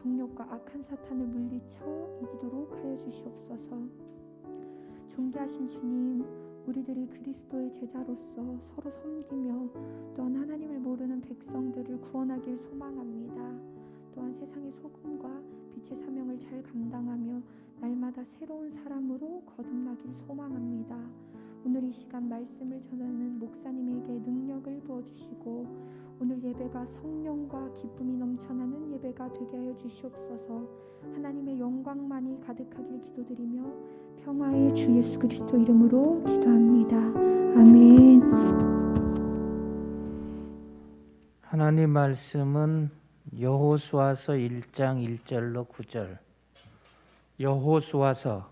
정욕과 악한 사탄을 물리쳐 이기도록 하여 주시옵소서. 존귀하신 주님, 우리들이 그리스도의 제자로서 서로 섬기며 또한 하나님을 모르는 백성들을 구원하길 소망합니다. 또한 세상의 소금과 빛의 사명을 잘 감당하며 날마다 새로운 사람으로 거듭나길 소망합니다. 오늘 이 시간 말씀을 전하는 목사님에게 능력을 부어주시고 오늘 예배가 성령과 기쁨이 넘쳐나는 예배가 되게 하여 주시옵소서. 하나님의 영광만이 가득하길 기도드리며 평화의 주 예수 그리스도 이름으로 기도합니다. 아멘. 하나님 말씀은 여호수아서 1장 1절로 9절. 여호수아서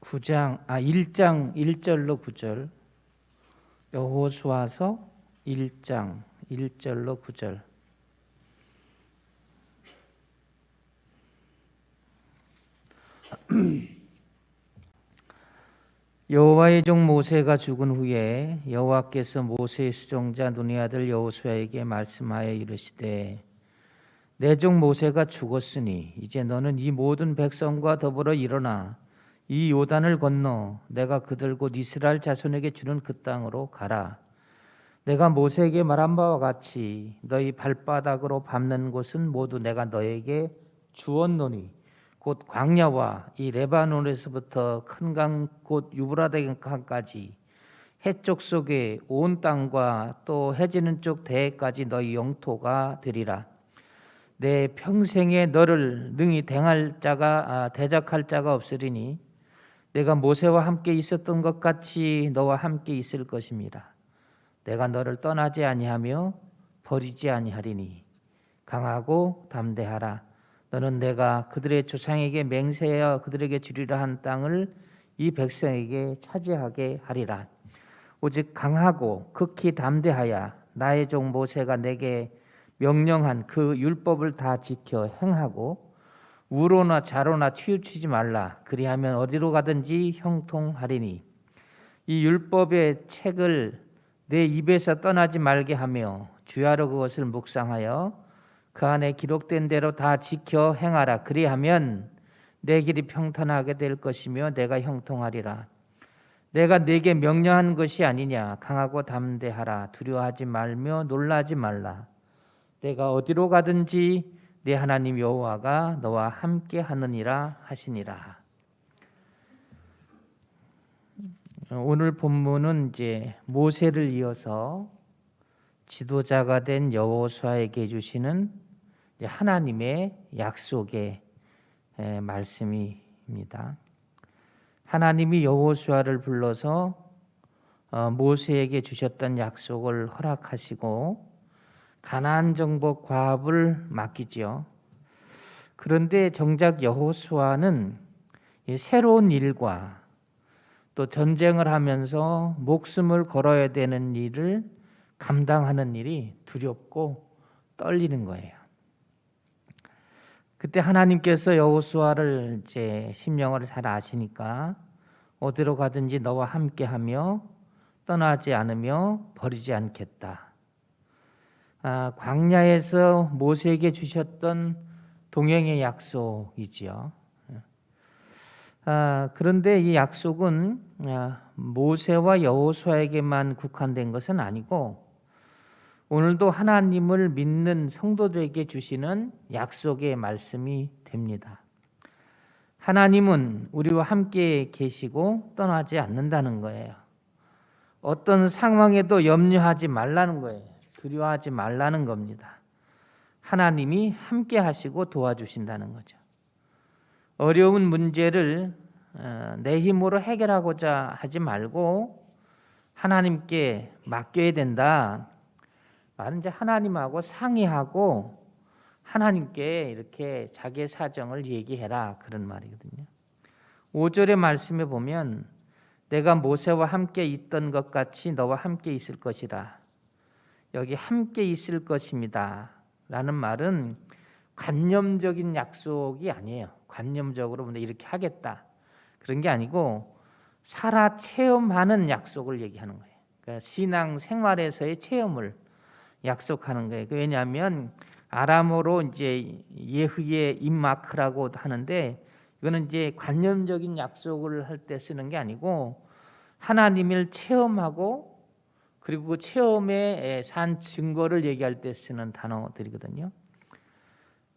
1장 1절로 9절. 여호수아서 1장 1절로 9절. 여호와의 종 모세가 죽은 후에 여호와께서 모세의 수종자 눈의 아들 여호수아에게 말씀하여 이르시되 내 종 모세가 죽었으니 이제 너는 이 모든 백성과 더불어 일어나 이 요단을 건너 내가 그들 곧 이스라엘 자손에게 주는 그 땅으로 가라. 내가 모세에게 말한 바와 같이 너희 발바닥으로 밟는 곳은 모두 내가 너에게 주었노니 곧 광야와 이 레바논에서부터 큰 강 곧 유브라데 강까지 해쪽 속에 온 땅과 또 해지는 쪽 대해까지 너희 영토가 되리라. 내 평생에 너를 능히 대적할 자가 없으리니 내가 모세와 함께 있었던 것 같이 너와 함께 있을 것입니다. 내가 너를 떠나지 아니하며 버리지 아니하리니 강하고 담대하라. 너는 내가 그들의 조상에게 맹세하여 그들에게 주리라 한 땅을 이 백성에게 차지하게 하리라. 오직 강하고 극히 담대하여 나의 종 모세가 내게 명령한 그 율법을 다 지켜 행하고 우로나 좌로나 치우치지 말라. 그리하면 어디로 가든지 형통하리니 이 율법의 책을 내 입에서 떠나지 말게 하며 주야로 그것을 묵상하여 그 안에 기록된 대로 다 지켜 행하라. 그리하면 내 길이 평탄하게 될 것이며 내가 형통하리라. 내가 네게 명령한 것이 아니냐. 강하고 담대하라. 두려워하지 말며 놀라지 말라. 내가 어디로 가든지 네 하나님 여호와가 너와 함께 하느니라 하시니라. 오늘 본문은 이제 모세를 이어서 지도자가 된 여호수아에게 주시는 하나님의 약속의 말씀입니다. 하나님이 여호수아를 불러서 모세에게 주셨던 약속을 허락하시고 가나안 정복 과업을 맡기지요. 그런데 정작 여호수아는 새로운 일과 또 전쟁을 하면서 목숨을 걸어야 되는 일을 감당하는 일이 두렵고 떨리는 거예요. 그때 하나님께서 여호수아를 이제 심령을 잘 아시니까 어디로 가든지 너와 함께하며 떠나지 않으며 버리지 않겠다. 광야에서 모세에게 주셨던 동행의 약속이지요. 그런데 이 약속은 모세와 여호수아에게만 국한된 것은 아니고 오늘도 하나님을 믿는 성도들에게 주시는 약속의 말씀이 됩니다. 하나님은 우리와 함께 계시고 떠나지 않는다는 거예요. 어떤 상황에도 염려하지 말라는 거예요. 두려워하지 말라는 겁니다. 하나님이 함께 하시고 도와주신다는 거죠. 어려운 문제를 내 힘으로 해결하고자 하지 말고 하나님께 맡겨야 된다. 말은 이제 하나님하고 상의하고 하나님께 이렇게 자기의 사정을 얘기해라 그런 말이거든요. 5절의 말씀에 보면 내가 모세와 함께 있던 것 같이 너와 함께 있을 것이라. 여기 함께 있을 것입니다 라는 말은 관념적인 약속이 아니에요. 관념적으로 이렇게 하겠다 그런 게 아니고 살아 체험하는 약속을 얘기하는 거예요. 그러니까 신앙 생활에서의 체험을 약속하는 거예요. 왜냐하면 아람어로 이제 예흐의 임마크라고 하는데 이거는 이제 관념적인 약속을 할 때 쓰는 게 아니고 하나님을 체험하고 그리고 그 체험에 산 증거를 얘기할 때 쓰는 단어들이거든요.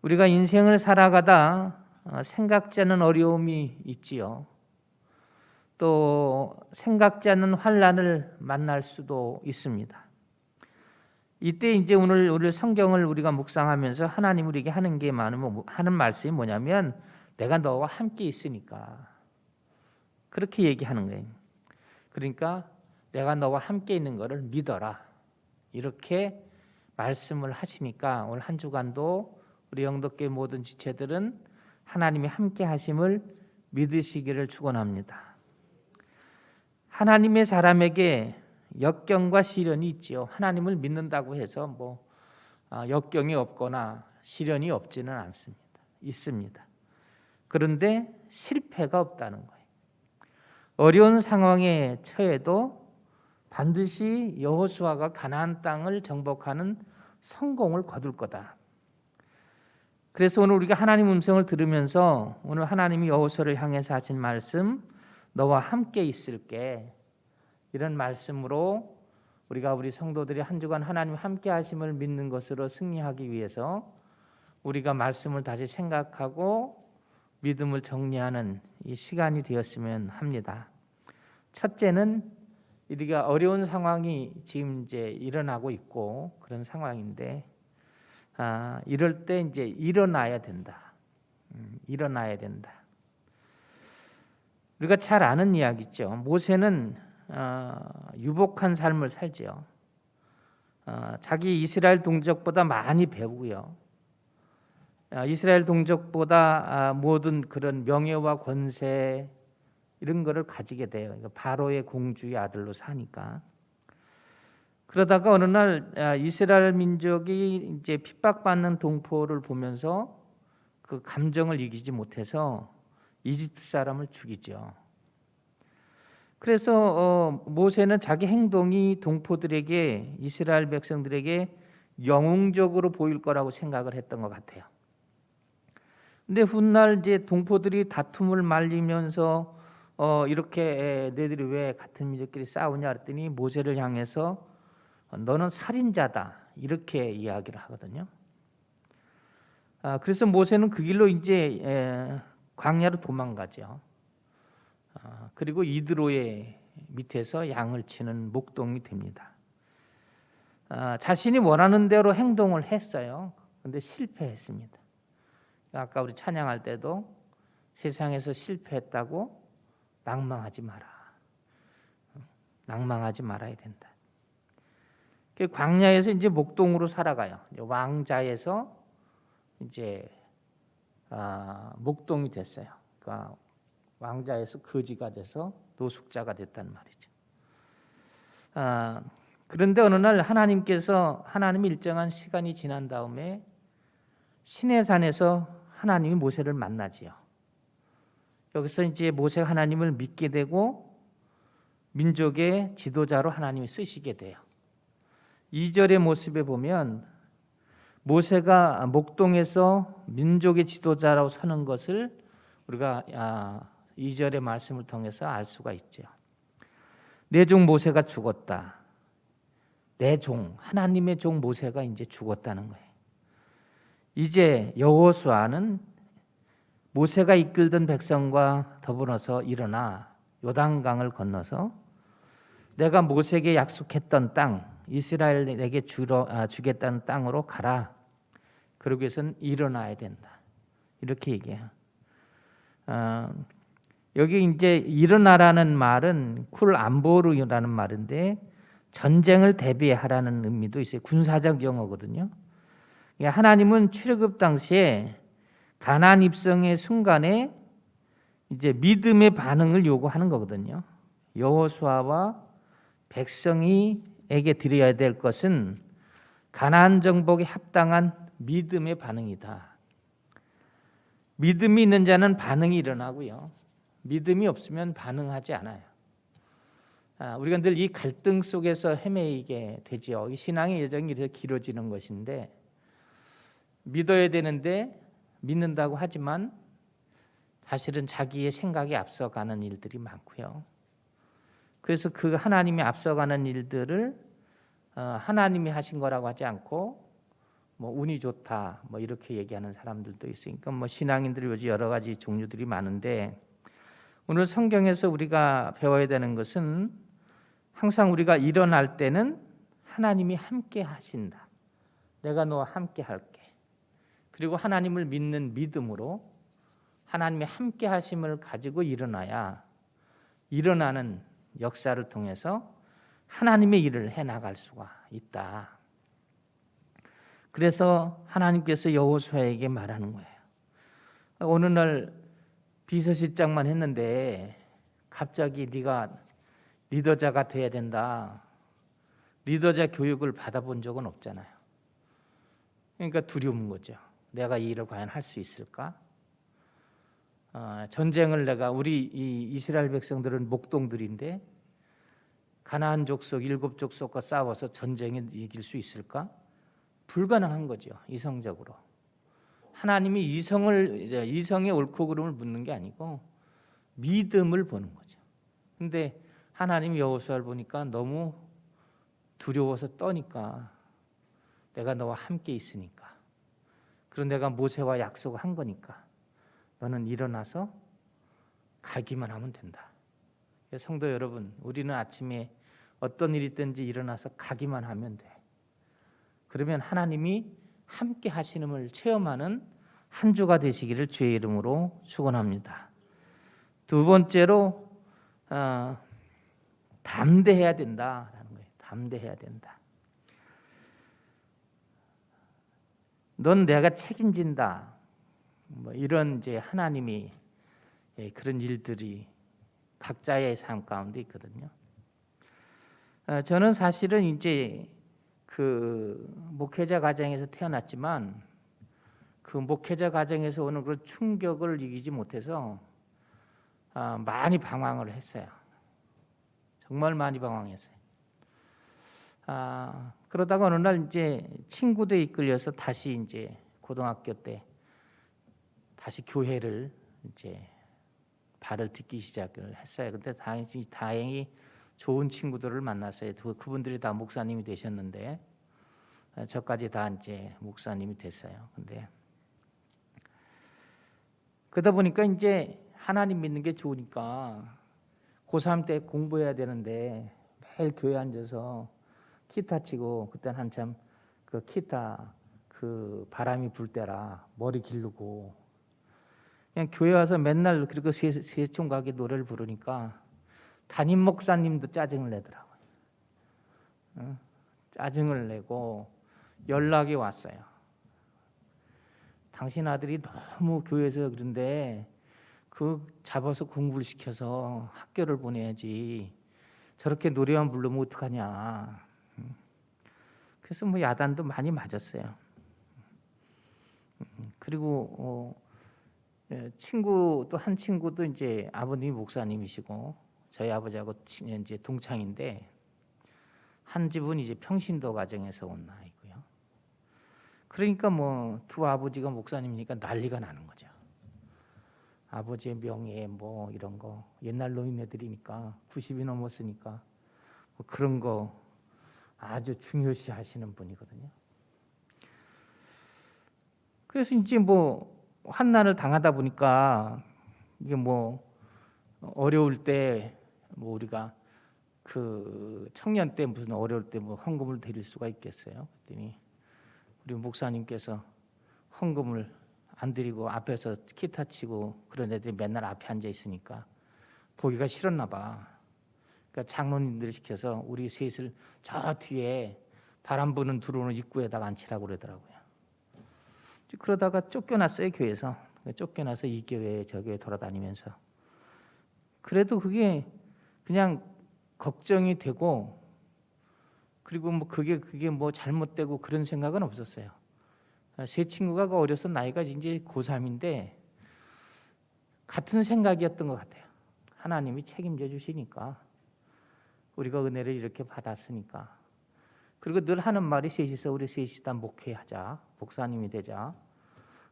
우리가 인생을 살아가다 생각지 않은 어려움이 있지요. 또 생각지 않는 환난을 만날 수도 있습니다. 이때 이제 오늘 성경을 우리가 묵상하면서 하나님 우리에게 하는 말씀이 뭐냐면 내가 너와 함께 있으니까 그렇게 얘기하는 거예요. 그러니까 내가 너와 함께 있는 것을 믿어라 이렇게 말씀을 하시니까 오늘 한 주간도 우리 영덕교회 모든 지체들은 하나님이 함께 하심을 믿으시기를 축원합니다. 하나님의 사람에게 역경과 시련이 있지요. 하나님을 믿는다고 해서 역경이 없거나 시련이 없지는 않습니다. 있습니다. 그런데 실패가 없다는 거예요. 어려운 상황에 처해도 반드시 여호수아가 가나안 땅을 정복하는 성공을 거둘 거다. 그래서 오늘 우리가 하나님 음성을 들으면서 오늘 하나님이 여호수아를 향해서 하신 말씀 너와 함께 있을게 이런 말씀으로 우리가 우리 성도들이 한 주간 하나님 함께 하심을 믿는 것으로 승리하기 위해서 우리가 말씀을 다시 생각하고 믿음을 정리하는 이 시간이 되었으면 합니다. 첫째는 우리가 어려운 상황이 지금 이제 일어나고 있고 그런 상황인데 이럴 때 이제 일어나야 된다. 일어나야 된다. 우리가 잘 아는 이야기죠. 모세는 유복한 삶을 살죠. 자기 이스라엘 동족보다 많이 배우고요. 이스라엘 동족보다 모든 그런 명예와 권세 이런 거를 가지게 돼요. 바로의 공주의 아들로 사니까. 그러다가 어느 날 이스라엘 민족이 이제 핍박받는 동포를 보면서 그 감정을 이기지 못해서 이집트 사람을 죽이죠. 그래서 모세는 자기 행동이 동포들에게 이스라엘 백성들에게 영웅적으로 보일 거라고 생각을 했던 것 같아요. 근데 훗날 이제 동포들이 다툼을 말리면서 이렇게 너희들이 왜 같은 민족끼리 싸우냐 그랬더니 모세를 향해서 너는 살인자다 이렇게 이야기를 하거든요. 그래서 모세는 그 길로 이제 광야로 도망가죠. 그리고 이드로의 밑에서 양을 치는 목동이 됩니다. 자신이 원하는 대로 행동을 했어요. 그런데 실패했습니다. 아까 우리 찬양할 때도 세상에서 실패했다고 낭망하지 마라. 낭망하지 말아야 된다. 광야에서 이제 목동으로 살아가요. 왕자에서 이제 목동이 됐어요. 그러니까 왕자에서 거지가 돼서 노숙자가 됐단 말이죠. 그런데 어느 날 하나님이 일정한 시간이 지난 다음에 시내산에서 하나님이 모세를 만나지요. 여기서 이제 모세가 하나님을 믿게 되고 민족의 지도자로 하나님이 쓰시게 돼요. 2절의 모습에 보면 모세가 목동에서 민족의 지도자라고 서는 것을 우리가 2절의 말씀을 통해서 알 수가 있죠. 내 종 모세가 죽었다. 내 종, 하나님의 종 모세가 이제 죽었다는 거예요. 이제 여호수아는 모세가 이끌던 백성과 더불어서 일어나 요단강을 건너서 내가 모세에게 약속했던 땅, 이스라엘에게 주겠다는 땅으로 가라. 그러기 위해서는 일어나야 된다. 이렇게 얘기해요. 여기 이제 일어나라는 말은 쿨 암보르라는 말인데 전쟁을 대비하라는 의미도 있어요. 군사적 용어거든요. 하나님은 출애굽 당시에 가나안 입성의 순간에 이제 믿음의 반응을 요구하는 거거든요. 여호수아와 백성이에게 드려야 될 것은 가나안 정복에 합당한 믿음의 반응이다. 믿음이 있는 자는 반응이 일어나고요. 믿음이 없으면 반응하지 않아요. 우리가 늘 이 갈등 속에서 헤매이게 되죠. 이 신앙의 여정이 이렇게 길어지는 것인데 믿어야 되는데 믿는다고 하지만 사실은 자기의 생각에 앞서가는 일들이 많고요. 그래서 그 하나님이 앞서가는 일들을 하나님이 하신 거라고 하지 않고 뭐 운이 좋다 뭐 이렇게 얘기하는 사람들도 있으니까 뭐 신앙인들이 요즘 여러 가지 종류들이 많은데, 오늘 성경에서 우리가 배워야 되는 것은 항상 우리가 일어날 때는 하나님이 함께 하신다. 내가 너와 함께 할게. 그리고 하나님을 믿는 믿음으로 하나님의 함께 하심을 가지고 일어나야 일어나는 역사를 통해서 하나님의 일을 해나갈 수가 있다. 그래서 하나님께서 여호수아에게 말하는 거예요. 어느 날 비서실장만 했는데 갑자기 네가 리더자가 돼야 된다. 리더자 교육을 받아본 적은 없잖아요. 그러니까 두려운 거죠. 내가 이 일을 과연 할 수 있을까? 전쟁을 우리 이 이스라엘 백성들은 목동들인데 가나안 족속 7족속과 싸워서 전쟁에 이길 수 있을까? 불가능한 거죠. 이성적으로. 하나님이 이성의 옳고 그름을 묻는 게 아니고 믿음을 보는 거죠. 근데 하나님이 여호수아를 보니까 너무 두려워서 떠니까, 내가 너와 함께 있으니까, 그리고 내가 모세와 약속을 한 거니까 너는 일어나서 가기만 하면 된다. 성도 여러분, 우리는 아침에 어떤 일이 있든지 일어나서 가기만 하면 돼. 그러면 하나님이 함께 하시는을 체험하는 한 주가 되시기를 주의 이름으로 축원합니다. 두 번째로 담대해야 된다라는 거예요. 담대해야 된다. 넌 내가 책임진다. 뭐 이런 이제 하나님이 그런 일들이 각자의 삶 가운데 있거든요. 저는 사실은 이제 그 목회자 가정에서 태어났지만 그 목회자 가정에서 오는 그런 충격을 이기지 못해서 많이 방황을 했어요. 정말 많이 방황했어요. 그러다가 어느 날 이제 친구들에 이끌려서 다시 이제 고등학교 때 다시 교회를 이제 발을 딛기 시작을 했어요. 근데 다행히 좋은 친구들을 만났어요. 그분들이 다 목사님이 되셨는데 저까지 다 이제 목사님이 됐어요. 근데 그러다 보니까 이제 하나님 믿는 게 좋으니까 고3 때 공부해야 되는데 매일 교회 앉아서 기타 치고, 그때는 한참 그 기타 그 바람이 불 때라 머리 기르고 그냥 교회 와서 맨날 그리고 세총각의 노래를 부르니까 담임 목사님도 짜증을 내더라고요. 짜증을 내고 연락이 왔어요. 당신 아들이 너무 교회에서 그런데 그 잡아서 공부를 시켜서 학교를 보내야지, 저렇게 노래만 부르면 어떡하냐. 그래서 뭐 야단도 많이 맞았어요. 그리고 친구 또 한 친구도 이제 아버님이 목사님이시고 저희 아버지하고 이제 동창인데, 한 집은 이제 평신도 가정에서 온 아이고요. 그러니까 뭐 두 아버지가 목사님이니까 난리가 나는 거죠. 아버지의 명예 뭐 이런 거, 옛날 노인네들이니까 90이 넘었으니까 뭐 그런 거 아주 중요시 하시는 분이거든요. 그래서 이제 뭐 환난을 당하다 보니까 이게 뭐 어려울 때 뭐 우리가 그 청년 때 무슨 어려울 때 뭐 헌금을 드릴 수가 있겠어요? 그랬더니 우리 목사님께서 헌금을 안 드리고 앞에서 기타 치고 그런 애들이 맨날 앞에 앉아 있으니까 보기가 싫었나 봐. 그러니까 장로님들을 시켜서 우리 셋을 저 뒤에 바람 부는 들어오는 입구에다가 앉히라고 그러더라고요. 그러다가 쫓겨났어요, 교회에서. 쫓겨나서 이 교회 저 교회 돌아다니면서. 그래도 그게 그냥 걱정이 되고, 그리고 뭐 그게 뭐 잘못되고 그런 생각은 없었어요. 세 친구가 어려서 나이가 이제 고3인데 같은 생각이었던 것 같아요. 하나님이 책임져 주시니까, 우리가 은혜를 이렇게 받았으니까 그리고 늘 하는 말이 셋이서 우리 셋이 다 목회하자, 목사님이 되자.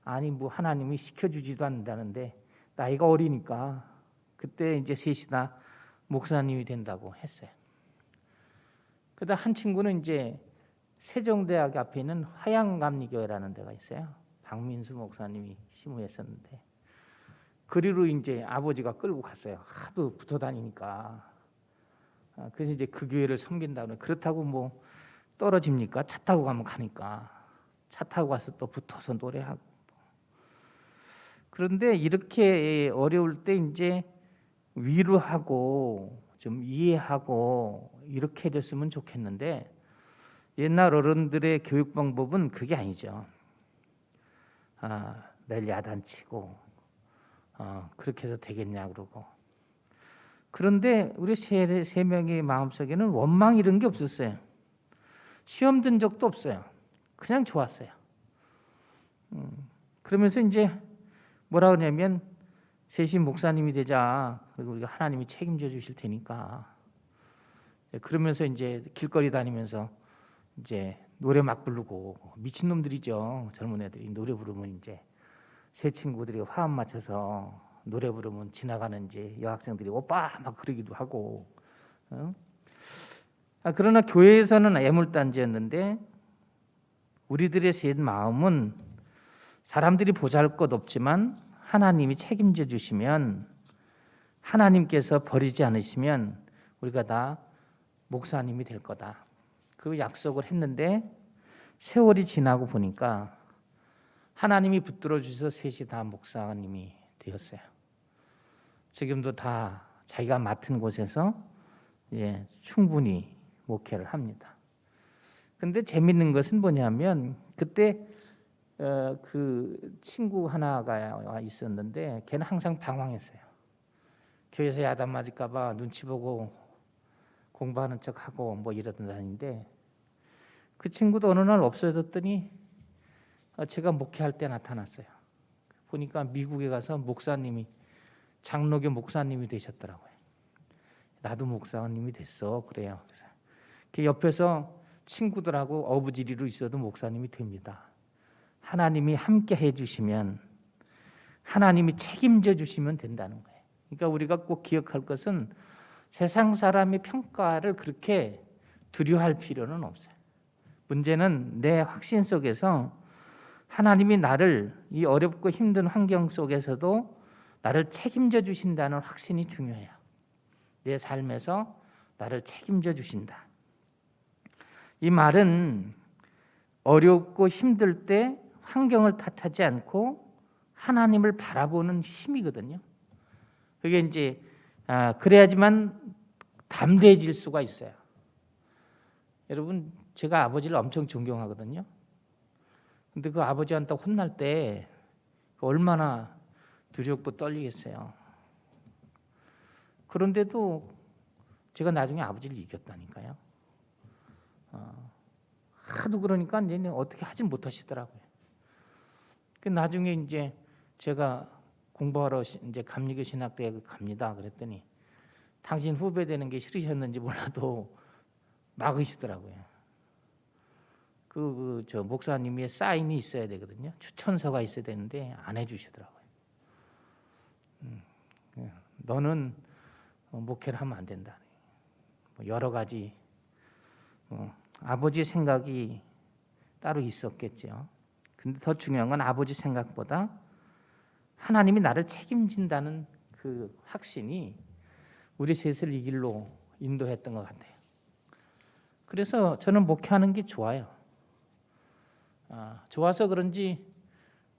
아니 뭐 하나님이 시켜주지도 않는다는데 나이가 어리니까 그때 이제 셋이 다 목사님이 된다고 했어요. 그러다 한 친구는 이제 세종대학 앞에 있는 화양감리교회라는 데가 있어요. 박민수 목사님이 심우했었는데 그리로 이제 아버지가 끌고 갔어요. 하도 붙어 다니니까. 그래서 이제 그 교회를 섬긴다고. 그렇다고 뭐 떨어집니까? 차 타고 가면 가니까. 차 타고 가서 또 붙어서 노래하고. 그런데 이렇게 어려울 때 이제 위로하고 좀 이해하고 이렇게 됐으면 좋겠는데 옛날 어른들의 교육 방법은 그게 아니죠. 매일 야단치고 그렇게 해서 되겠냐 그러고. 그런데 우리 세 명의 마음속에는 원망 이런 게 없었어요. 시험 든 적도 없어요. 그냥 좋았어요. 그러면서 이제 뭐라 그러냐면 셋이 목사님이 되자. 그리고 우리가 하나님이 책임져 주실 테니까. 그러면서 이제 길거리 다니면서 이제 노래 막 부르고 미친 놈들이죠. 젊은 애들이 노래 부르면 이제 새 친구들이 화음 맞춰서 노래 부르면 지나가는 이제 여학생들이 오빠 막 그러기도 하고. 그러나 교회에서는 애물단지였는데 우리들의 셋 마음은 사람들이 보잘것없지만 하나님이 책임져 주시면 하나님께서 버리지 않으시면 우리가 다 목사님이 될 거다. 그 약속을 했는데 세월이 지나고 보니까 하나님이 붙들어 주셔서 셋이 다 목사님이 되었어요. 지금도 다 자기가 맡은 곳에서 충분히 목회를 합니다. 근데 재밌는 것은 뭐냐면 그때 그 친구 하나가 있었는데 걔는 항상 방황했어요. 교회에서 야단 맞을까 봐 눈치 보고 공부하는 척하고 뭐 이러던 다니는데 그 친구도 어느 날 없어졌더니 제가 목회할 때 나타났어요. 보니까 미국에 가서 목사님이 장로교 목사님이 되셨더라고요. 나도 목사님이 됐어. 그래요. 그래서 그 옆에서 친구들하고 어부지리로 있어도 목사님이 됩니다. 하나님이 함께 해주시면 하나님이 책임져 주시면 된다는 거예요. 그러니까 우리가 꼭 기억할 것은 세상 사람의 평가를 그렇게 두려워할 필요는 없어요. 문제는 내 확신 속에서 하나님이 나를 이 어렵고 힘든 환경 속에서도 나를 책임져 주신다는 확신이 중요해요. 내 삶에서 나를 책임져 주신다. 이 말은 어렵고 힘들 때 환경을 탓하지 않고 하나님을 바라보는 힘이거든요. 그게 이제 그래야지만 담대해질 수가 있어요. 여러분, 제가 아버지를 엄청 존경하거든요. 근데 그 아버지한테 혼날 때 얼마나 두렵고 떨리겠어요. 그런데도 제가 나중에 아버지를 이겼다니까요. 하도 그러니까 이제 어떻게 하진 못하시더라고요. 나중에 이제 제가 공부하러 이제 감리교 신학대에 갑니다. 그랬더니 당신 후배 되는 게 싫으셨는지 몰라도 막으시더라고요. 저 목사님의 사인이 있어야 되거든요. 추천서가 있어야 되는데 안 해주시더라고요. 너는 목회를 하면 안 된다. 여러 가지 아버지 생각이 따로 있었겠죠. 근데 더 중요한 건 아버지 생각보다 하나님이 나를 책임진다는 그 확신이 우리 셋을 이 길로 인도했던 것 같아요. 그래서 저는 목회하는 게 좋아요. 좋아서 그런지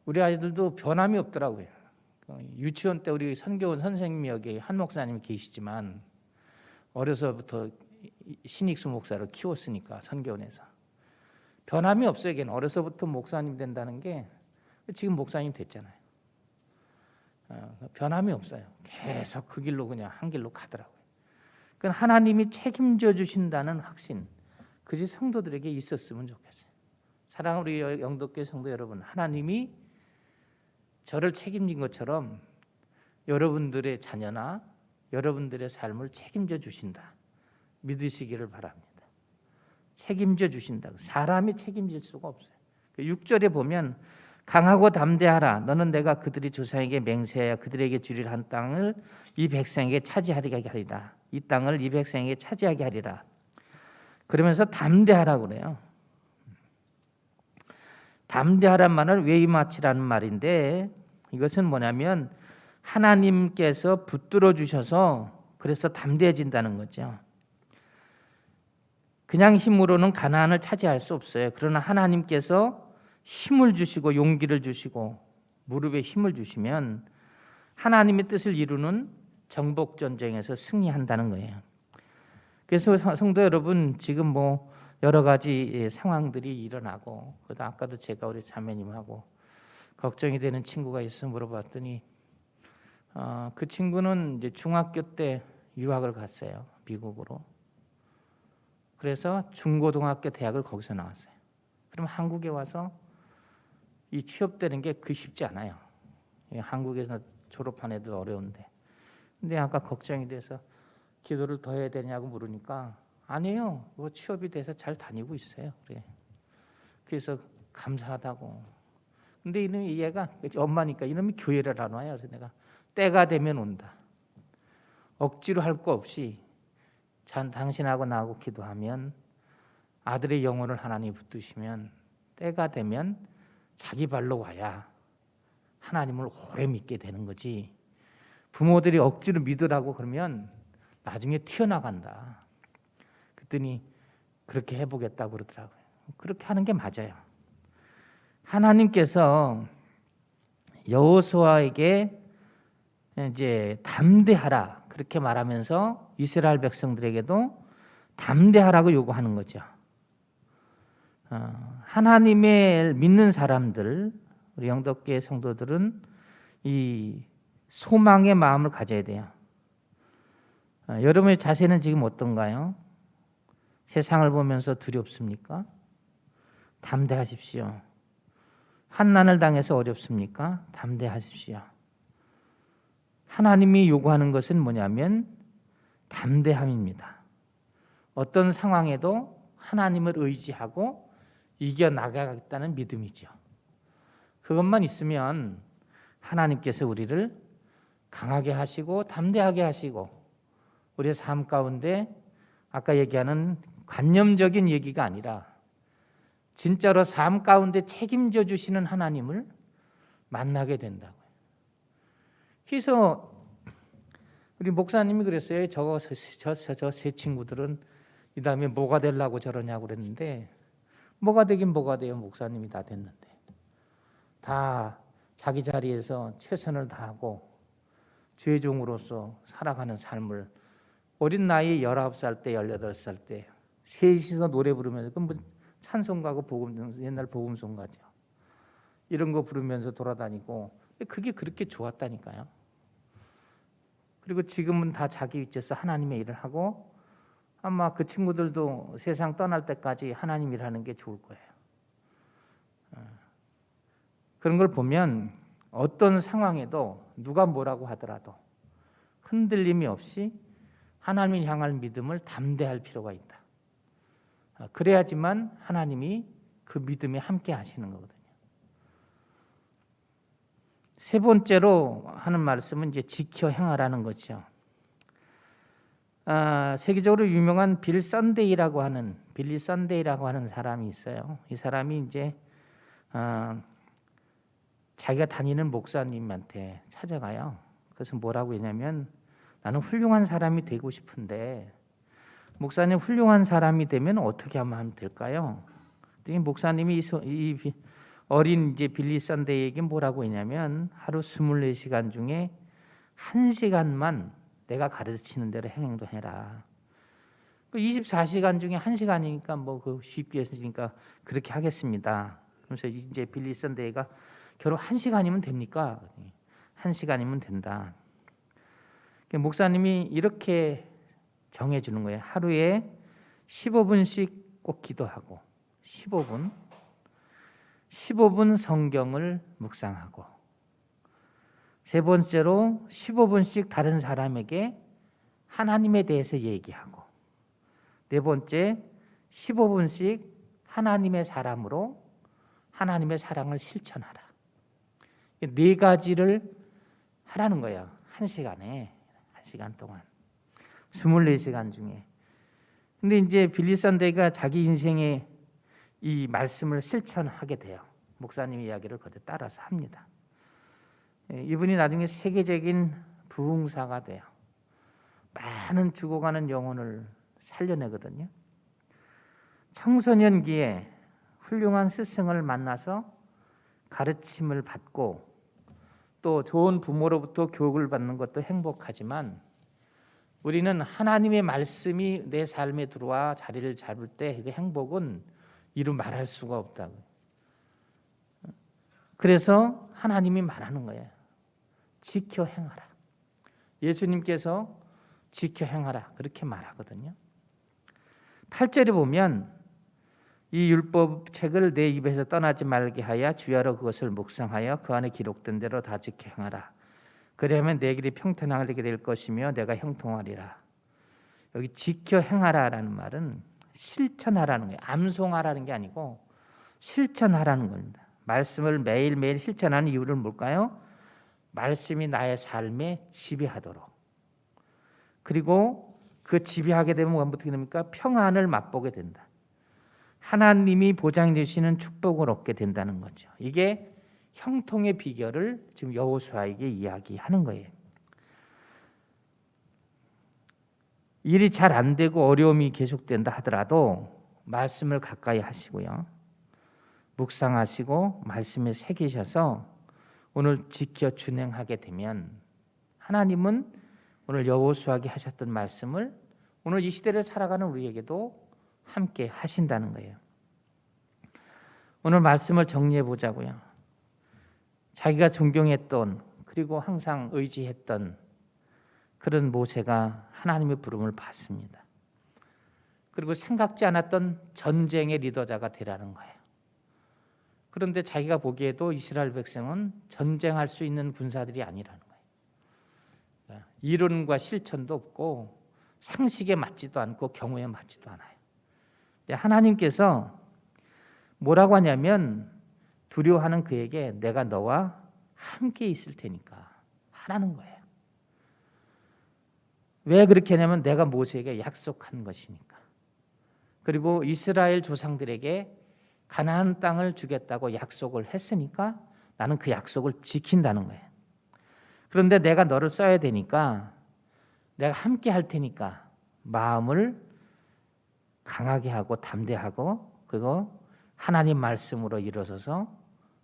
우리 아이들도 변함이 없더라고요. 유치원 때 우리 선교원 선생님이 여기 한 목사님이 계시지만 어려서부터 신익수 목사를 키웠으니까 선교원에서 변함이 없어요. 걔는 어려서부터 목사님 된다는 게 지금 목사님 됐잖아요. 변함이 없어요. 계속 그 길로 그냥 한 길로 가더라고요. 그건 하나님이 책임져 주신다는 확신, 그것이 성도들에게 있었으면 좋겠어요. 사랑하는 우리 영덕교회 성도 여러분, 하나님이 저를 책임진 것처럼 여러분들의 자녀나 여러분들의 삶을 책임져 주신다. 믿으시기를 바랍니다. 책임져 주신다고. 사람이 책임질 수가 없어요. 6절에 보면 강하고 담대하라. 너는 내가 그들이 조상에게 맹세하여 그들에게 주리라 한 땅을 이 백성에게 차지하게 하리라. 이 땅을 이 백성에게 차지하게 하리라. 그러면서 담대하라고 그래요. 담대하란 말은 웨이마치라는 말인데 이것은 뭐냐면 하나님께서 붙들어 주셔서 그래서 담대해진다는 거죠. 그냥 힘으로는 가나안을 차지할 수 없어요. 그러나 하나님께서 힘을 주시고 용기를 주시고 무릎에 힘을 주시면 하나님의 뜻을 이루는 정복 전쟁에서 승리한다는 거예요. 그래서 성도 여러분, 지금 뭐 여러 가지 상황들이 일어나고, 그래도 아까도 제가 우리 자매님하고 걱정이 되는 친구가 있어서 물어봤더니 그 친구는 이제 중학교 때 유학을 갔어요, 미국으로. 그래서 중고등학교 대학을 거기서 나왔어요. 그럼 한국에 와서 이 취업되는 게 쉽지 않아요. 한국에서 졸업한 애들 어려운데. 근데 아까 걱정이 돼서 기도를 더 해야 되냐고 물으니까 아니에요. 뭐 취업이 돼서 잘 다니고 있어요. 그래. 그래서 감사하다고. 근데 이놈이 얘가 엄마니까 이놈이 교회를 안 와요. 그래서 내가 때가 되면 온다. 억지로 할 거 없이 당신하고 나하고 기도하면 아들의 영혼을 하나님 붙드시면 때가 되면 자기 발로 와야 하나님을 오래 믿게 되는 거지. 부모들이 억지로 믿으라고 그러면 나중에 튀어나간다. 그랬더니 그렇게 해보겠다고 그러더라고요. 그렇게 하는 게 맞아요. 하나님께서 여호수아에게 이제 담대하라 그렇게 말하면서 이스라엘 백성들에게도 담대하라고 요구하는 거죠. 하나님을 믿는 사람들, 우리 영덕교회 성도들은 이 소망의 마음을 가져야 돼요. 여러분의 자세는 지금 어떤가요? 세상을 보면서 두렵습니까? 담대하십시오. 환난을 당해서 어렵습니까? 담대하십시오. 하나님이 요구하는 것은 뭐냐면 담대함입니다. 어떤 상황에도 하나님을 의지하고 이겨나가겠다는 믿음이죠. 그것만 있으면 하나님께서 우리를 강하게 하시고 담대하게 하시고 우리의 삶 가운데 아까 얘기하는 관념적인 얘기가 아니라 진짜로 삶 가운데 책임져 주시는 하나님을 만나게 된다고요. 그래서 우리 목사님이 그랬어요. 저 세 친구들은 이 다음에 뭐가 되려고 저러냐고 그랬는데 뭐가 되긴 뭐가 돼요. 목사님이 다 됐는데 다 자기 자리에서 최선을 다하고 주의 종으로서 살아가는 삶을 어린 나이에 19살 때 18살 때 셋이서 노래 부르면서 뭐 찬송가고 옛날 복음송가죠. 이런 거 부르면서 돌아다니고 그게 그렇게 좋았다니까요. 그리고 지금은 다 자기 위치에서 하나님의 일을 하고 아마 그 친구들도 세상 떠날 때까지 하나님 일하는 게 좋을 거예요. 그런 걸 보면 어떤 상황에도 누가 뭐라고 하더라도 흔들림이 없이 하나님을 향할 믿음을 담대할 필요가 있다. 그래야지만 하나님이 그 믿음에 함께 하시는 거거든요. 세 번째로 하는 말씀은 이제 지켜 행하라는 거죠. 세계적으로 유명한 빌리 선데이라고 하는 사람이 있어요. 이 사람이 이제 자기가 다니는 목사님한테 찾아가요. 그래서 뭐라고 했냐면 나는 훌륭한 사람이 되고 싶은데 목사님 훌륭한 사람이 되면 어떻게 하면 될까요? 목사님이 이 어린 이제 빌리 선데이에게 뭐라고 했냐면 하루 24시간 중에 1시간만 내가 가르치는 대로 행동해라. 24시간 중에 1시간이니까 뭐 그 쉽게 했으니까 그렇게 하겠습니다. 그래서 이제 빌리 선데이가 겨우 1시간이면 됩니까? 1시간이면 된다. 목사님이 이렇게 정해주는 거예요. 하루에 15분씩 꼭 기도하고 15분 성경을 묵상하고 세 번째로 15분씩 다른 사람에게 하나님에 대해서 얘기하고 네 번째 15분씩 하나님의 사람으로 하나님의 사랑을 실천하라. 4가지를 하라는 거예요. 1시간에 1시간 동안 24시간 중에. 근데 이제 빌리 선데이가 자기 인생에 이 말씀을 실천하게 돼요. 목사님 이야기를 그대로 따라서 합니다. 이분이 나중에 세계적인 부흥사가 돼요. 많은 죽어가는 영혼을 살려내거든요. 청소년기에 훌륭한 스승을 만나서 가르침을 받고 또 좋은 부모로부터 교육을 받는 것도 행복하지만 우리는 하나님의 말씀이 내 삶에 들어와 자리를 잡을 때 그 행복은 이루 말할 수가 없다고. 그래서 하나님이 말하는 거예요. 지켜 행하라. 예수님께서 지켜 행하라 그렇게 말하거든요. 8절에 보면 이 율법 책을 내 입에서 떠나지 말게 하여 주야로 그것을 묵상하여 그 안에 기록된 대로 다 지켜 행하라. 그러면 내 길이 평탄하게 될 것이며 내가 형통하리라. 여기 지켜 행하라라는 말은 실천하라는 거예요. 암송하라는 게 아니고 실천하라는 겁니다. 말씀을 매일매일 실천하는 이유는 뭘까요? 말씀이 나의 삶에 지배하도록. 그리고 그 지배하게 되면 어떻게 됩니까? 평안을 맛보게 된다. 하나님이 보장해 주시는 축복을 얻게 된다는 거죠. 이게 형통의 비결을 지금 여호수아에게 이야기하는 거예요. 일이 잘 안 되고 어려움이 계속된다 하더라도 말씀을 가까이 하시고요. 묵상하시고 말씀에 새기셔서 오늘 지켜 준행하게 되면 하나님은 오늘 여호수아에게 하셨던 말씀을 오늘 이 시대를 살아가는 우리에게도 함께 하신다는 거예요. 오늘 말씀을 정리해 보자고요. 자기가 존경했던 그리고 항상 의지했던 그런 모세가 하나님의 부름을 받습니다. 그리고 생각지 않았던 전쟁의 리더자가 되라는 거예요. 그런데 자기가 보기에도 이스라엘 백성은 전쟁할 수 있는 군사들이 아니라는 거예요. 이론과 실천도 없고 상식에 맞지도 않고 경우에 맞지도 않아요. 하나님께서 뭐라고 하냐면 두려워하는 그에게 내가 너와 함께 있을 테니까 하라는 거예요. 왜 그렇게 하냐면 내가 모세에게 약속한 것이니까. 그리고 이스라엘 조상들에게 가나안 땅을 주겠다고 약속을 했으니까 나는 그 약속을 지킨다는 거예요. 그런데 내가 너를 써야 되니까 내가 함께 할 테니까 마음을 강하게 하고 담대하고 그리고 하나님 말씀으로 일어서서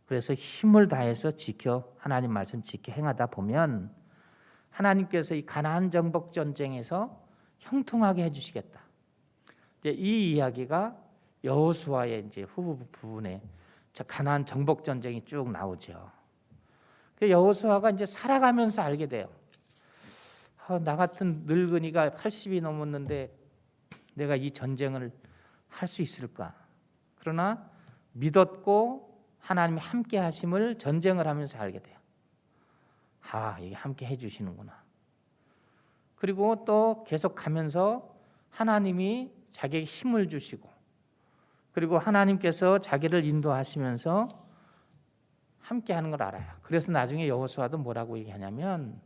그래서 힘을 다해서 하나님 말씀 지켜 행하다 보면 하나님께서 이 가나안 정복 전쟁에서 형통하게 해주시겠다. 이제 이 이야기가 여호수아의 이제 후부 부분에 가나안 정복 전쟁이 쭉 나오죠. 여호수아가 이제 살아가면서 알게 돼요. 나 같은 늙은이가 80이 넘었는데 내가 이 전쟁을 할 수 있을까? 그러나 믿었고 하나님이 함께 하심을 전쟁을 하면서 알게 돼요. 이게 함께 해주시는구나. 그리고 또 계속 가면서 하나님이 자기에게 힘을 주시고 그리고 하나님께서 자기를 인도하시면서 함께 하는 걸 알아요. 그래서 나중에 여호수아도 뭐라고 얘기하냐면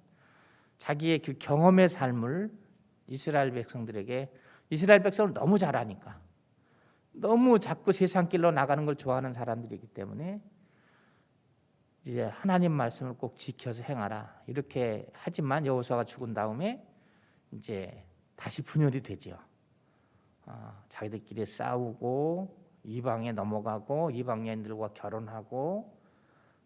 자기의 그 경험의 삶을 이스라엘 백성들에게 이스라엘 백성을 너무 잘 아니까 너무 자꾸 세상 길로 나가는 걸 좋아하는 사람들이기 때문에 이제 하나님 말씀을 꼭 지켜서 행하라 이렇게 하지만 여호수아가 죽은 다음에 이제 다시 분열이 되죠. 자기들끼리 싸우고 이방에 넘어가고 이방 여인들과 결혼하고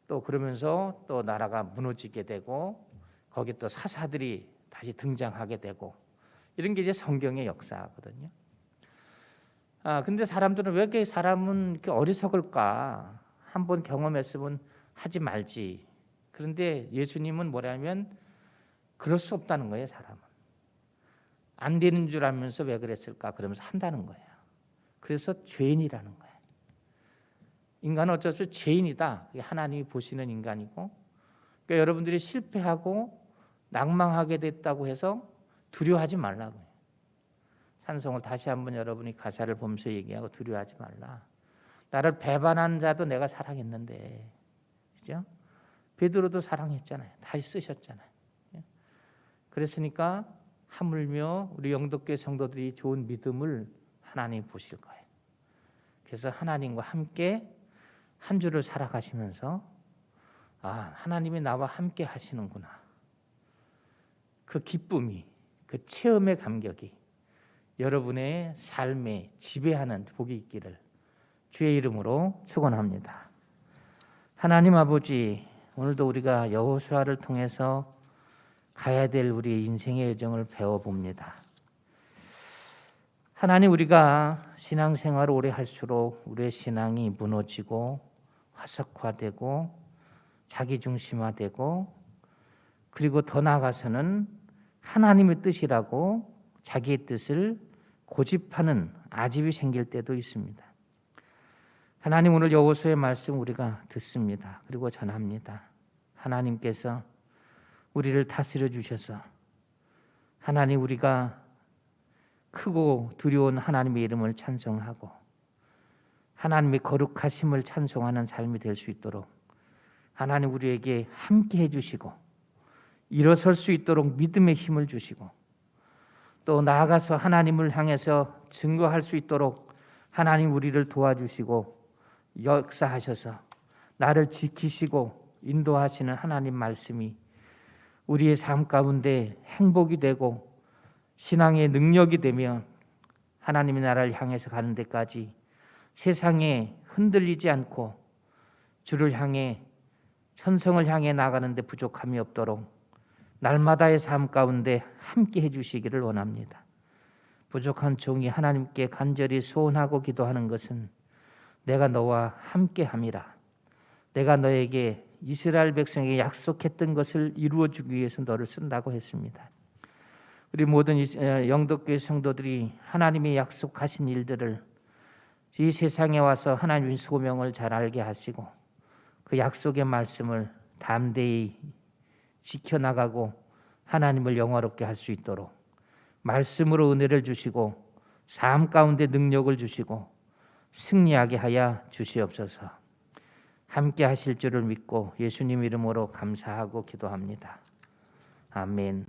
또 그러면서 또 나라가 무너지게 되고 거기 또 사사들이 다시 등장하게 되고 이런 게 이제 성경의 역사거든요. 근데 사람들은 왜 이렇게 사람은 이렇게 어리석을까? 한번 경험했으면 하지 말지. 그런데 예수님은 뭐냐면 그럴 수 없다는 거예요. 사람은 안 되는 줄 알면서 왜 그랬을까? 그러면서 한다는 거예요. 그래서 죄인이라는 거예요. 인간은 어쩔 수 없이 죄인이다. 하나님이 보시는 인간이고 그러니까 여러분들이 실패하고 낭망하게 됐다고 해서 두려워하지 말라고요. 찬송을 다시 한번 여러분이 가사를 보면서 얘기하고 두려워하지 말라. 나를 배반한 자도 내가 사랑했는데, 그죠? 베드로도 사랑했잖아요. 다시 쓰셨잖아요. 그랬으니까 하물며 우리 영덕교회 성도들이 좋은 믿음을 하나님 보실 거예요. 그래서 하나님과 함께 한 주를 살아가시면서 하나님이 나와 함께 하시는구나. 그 기쁨이, 그 체험의 감격이 여러분의 삶에 지배하는 복이 있기를 주의 이름으로 축원합니다. 하나님 아버지, 오늘도 우리가 여호수아를 통해서 가야 될 우리의 인생의 여정을 배워봅니다. 하나님, 우리가 신앙생활을 오래 할수록 우리의 신앙이 무너지고 화석화되고 자기중심화되고, 그리고 더 나아가서는 하나님의 뜻이라고 자기의 뜻을 고집하는 아집이 생길 때도 있습니다. 하나님, 오늘 여호수아의 말씀 우리가 듣습니다. 그리고 전합니다. 하나님께서 우리를 다스려 주셔서 하나님, 우리가 크고 두려운 하나님의 이름을 찬송하고 하나님의 거룩하심을 찬송하는 삶이 될 수 있도록 하나님 우리에게 함께 해주시고 일어설 수 있도록 믿음의 힘을 주시고, 또 나아가서 하나님을 향해서 증거할 수 있도록 하나님 우리를 도와주시고 역사하셔서 나를 지키시고 인도하시는 하나님 말씀이 우리의 삶 가운데 행복이 되고 신앙의 능력이 되며 하나님의 나라를 향해서 가는 데까지 세상에 흔들리지 않고 주를 향해, 천성을 향해 나가는 데 부족함이 없도록 날마다의 삶 가운데 함께 해주시기를 원합니다. 부족한 종이 하나님께 간절히 소원하고 기도하는 것은 내가 너와 함께함이라. 내가 너에게 이스라엘 백성에게 약속했던 것을 이루어주기 위해서 너를 쓴다고 했습니다. 우리 모든 영덕교회 성도들이 하나님이 약속하신 일들을 이 세상에 와서 하나님의 소명을 잘 알게 하시고 그 약속의 말씀을 담대히 지켜나가고 하나님을 영화롭게 할 수 있도록 말씀으로 은혜를 주시고 삶 가운데 능력을 주시고 승리하게 하여 주시옵소서. 함께 하실 줄을 믿고 예수님 이름으로 감사하고 기도합니다. 아멘.